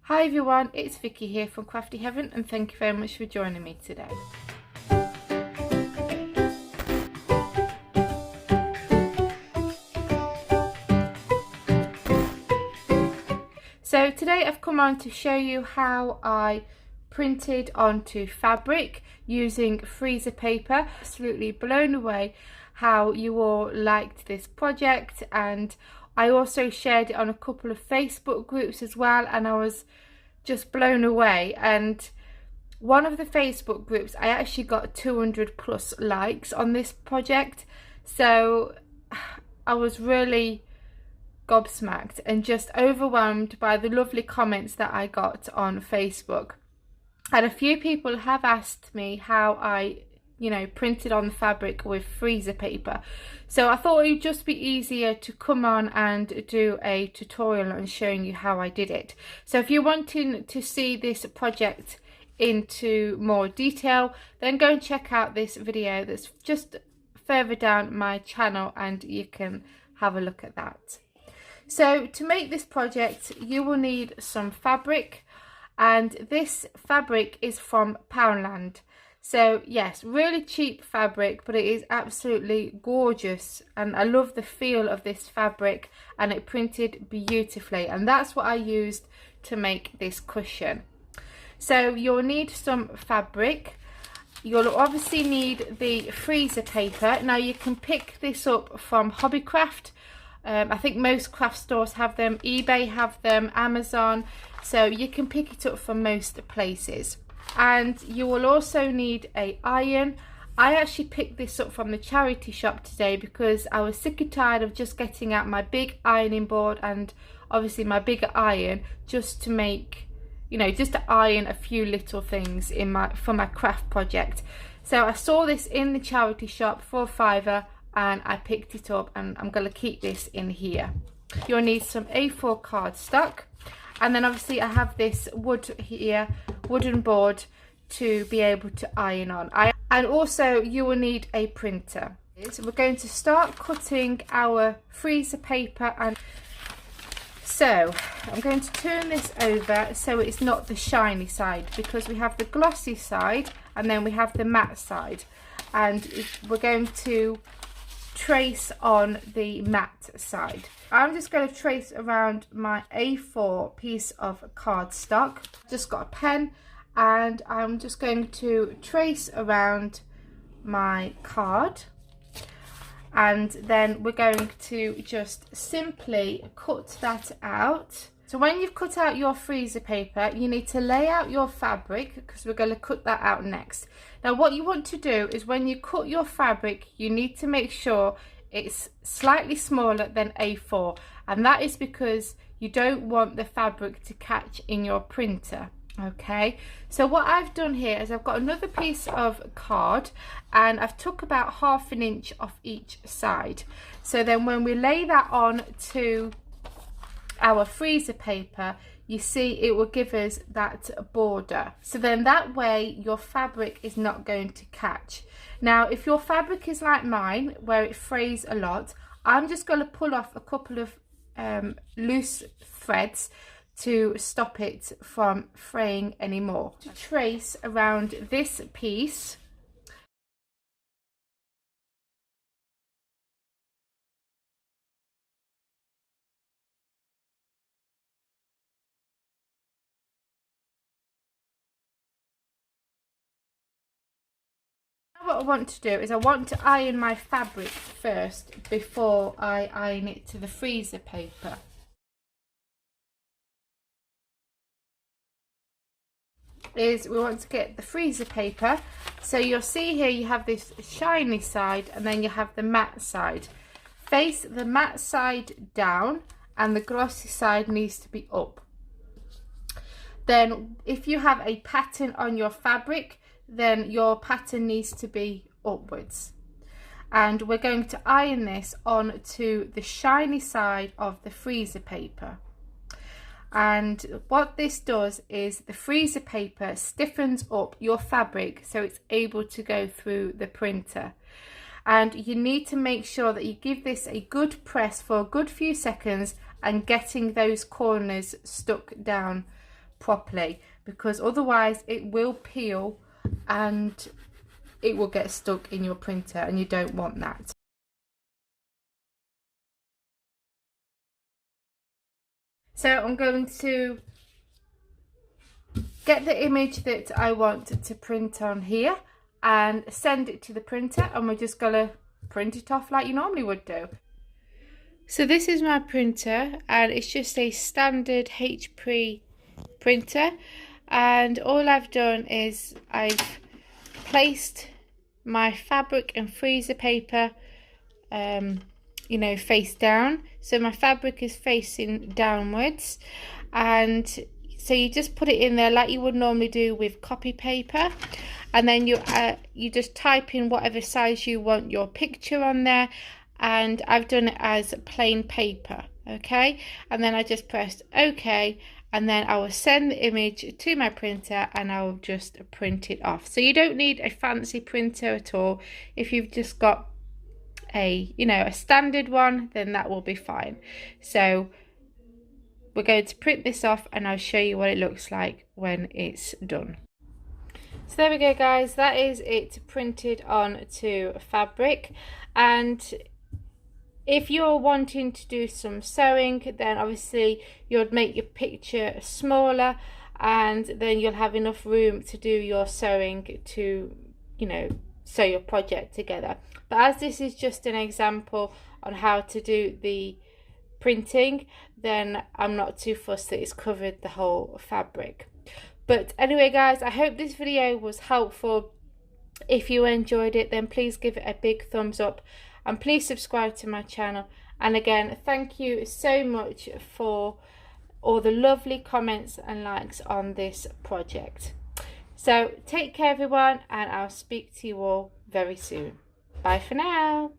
Hi everyone, it's Vicky here from Crafty Heaven and thank you very much for joining me today. So today I've come on to show you how I printed onto fabric using freezer paper. Absolutely blown away how you all liked this project, and I also shared it on a couple of Facebook groups as well, and I was just blown away. And one of the Facebook groups, I actually got 200 plus likes on this project, so I was really gobsmacked and just overwhelmed by the lovely comments that I got on Facebook. And a few people have asked me how I printed on the fabric with freezer paper, so I thought it would just be easier to come on and do a tutorial on showing you how I did it. So if you're wanting to see this project into more detail, then go and check out this video that's just further down my channel and you can have a look at that. So to make this project you will need some fabric, and this fabric is from Poundland. So yes, really cheap fabric, but it is absolutely gorgeous and I love the feel of this fabric, and it printed beautifully, and that's what I used to make this cushion. So you'll need some fabric. You'll obviously need the freezer paper. Now you can pick this up from Hobbycraft. I think most craft stores have them, eBay have them, Amazon, so you can pick it up from most places. And you will also need an iron. I actually picked this up from the charity shop today because I was sick and tired of just getting out my big ironing board and obviously my bigger iron just to make, just to iron a few little things for my craft project. So I saw this in the charity shop for a £5 and I picked it up, and I'm going to keep this in here. You'll need some A4 cardstock, and then obviously I have this wood here, wooden board to be able to iron on. And also you will need a printer. So we're going to start cutting our freezer paper, and so I'm going to turn this over so it's not the shiny side, because we have the glossy side and then we have the matte side, and we're going to trace on the matte side. I'm just going to trace around my A4 piece of cardstock. Just got a pen and I'm just going to trace around my card, and then we're going to just simply cut that out. So when you've cut out your freezer paper, you need to lay out your fabric because we're going to cut that out next. Now what you want to do is when you cut your fabric, you need to make sure it's slightly smaller than A4, and that is because you don't want the fabric to catch in your printer. Okay, so what I've done here is I've got another piece of card and I've took about ½ an inch off each side. So then when we lay that on to our freezer paper, you see it will give us that border, so then that way your fabric is not going to catch. Now if your fabric is like mine where it frays a lot, I'm just going to pull off a couple of loose threads to stop it from fraying anymore. To trace around this piece, what I want to do is I want to iron my fabric first before I iron it to the freezer paper. Is we want to get the freezer paper, so you'll see here you have this shiny side and then you have the matte side. Face the matte side down and the glossy side needs to be up. Then if you have a pattern on your fabric, then your pattern needs to be upwards, and we're going to iron this onto the shiny side of the freezer paper. And what this does is the freezer paper stiffens up your fabric so it's able to go through the printer, and you need to make sure that you give this a good press for a good few seconds and getting those corners stuck down properly, because otherwise it will peel and it will get stuck in your printer, and you don't want that. So I'm going to get the image that I want to print on here and send it to the printer, and we're just going to print it off like you normally would do. So this is my printer, and it's just a standard HP printer, and all I've done is I've placed my fabric and freezer paper you know, face down, so my fabric is facing downwards, and so you just put it in there like you would normally do with copy paper, and then you just type in whatever size you want your picture on there, and I've done it as plain paper, okay, and then I just pressed OK, and then I will send the image to my printer and I will just print it off. So you don't need a fancy printer at all. If you've just got a, you know, a standard one, then that will be fine. So we're going to print this off and I'll show you what it looks like when it's done. So there we go, guys, that is it printed onto fabric. And if you're wanting to do some sewing, then obviously you'd make your picture smaller, and then you'll have enough room to do your sewing to, you know, sew your project together. But as this is just an example on how to do the printing, then I'm not too fussed that it's covered the whole fabric. But anyway, guys, I hope this video was helpful. If you enjoyed it, then please give it a big thumbs up, and please subscribe to my channel. And again, thank you so much for all the lovely comments and likes on this project. So take care, everyone, and I'll speak to you all very soon. Bye for now.